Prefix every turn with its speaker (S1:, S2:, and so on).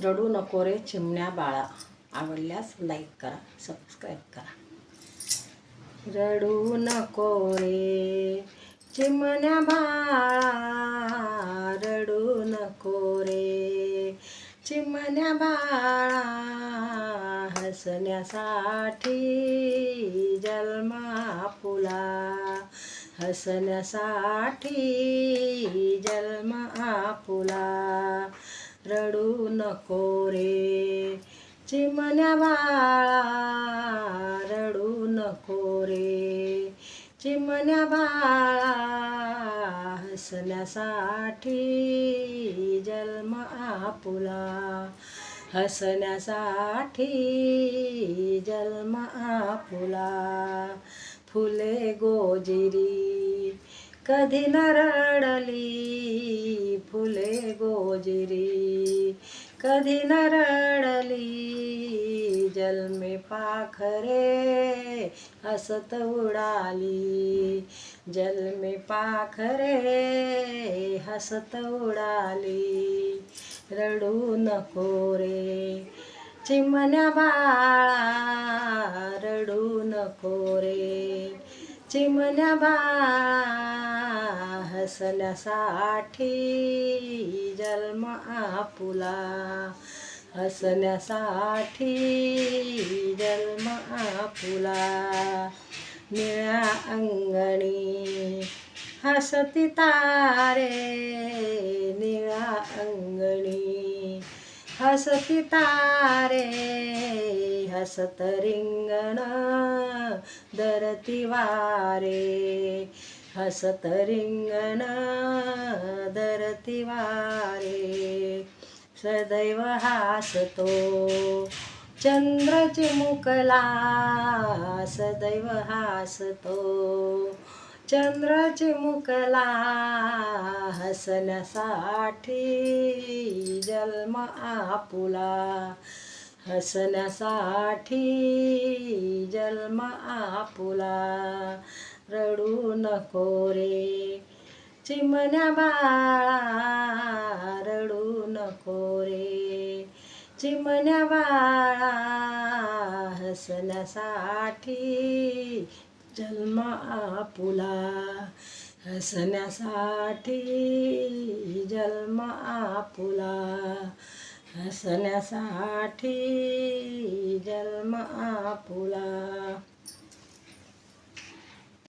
S1: रडू नको रे चिमण्या बाळा. आवडल्यास लाईक करा, सबस्क्राईब करा. रडू नको रे चिमण्या बाळा, रडू नको रे चिमण्या बाळा. हसण्यासाठी जन्म आपुला, हसण्यासाठी जन्म आपुला. रडू नको रे चिमण्या बाळा, रडू नको रे चिमण्या बाळा. हसण्यासाठी जन्म आपुला, हसण्यासाठी जन्म आपुला. फुले गोजिरी कधी न रडली, फुले गोजिरी कधी न रडली. जन्मे पाखरे हसत उडाली, जन्मे पाखरे हसत उडाली. रडू नको रे चिमण्या बाळा, रडू नको रे चिमण्या बाळा. हसण्यासाठी जन्म आपुला, हसण्यासाठी जन्म आपुला. निळ्या अंगणी हसती तारे, निळ्या अंगणी हसती तारे. हसत रिंगण धरती वारे, हसत रिंगण धरती वारे. सदैव हासतो चंद्र चिमुकला, सदैव हासतो चंद्र चिमुकला. हसण्यासाठी जन्म आपुला, हसण्यासाठी जन्म आपुला. रडू नको रे चिमण्या बाळा, रडू नको रे चिमण्या बाळा. हसण्यासाठी जन्म आपुला, हसण्यासाठी जन्म आपुला, हसण्यासाठी जन्म आपुला.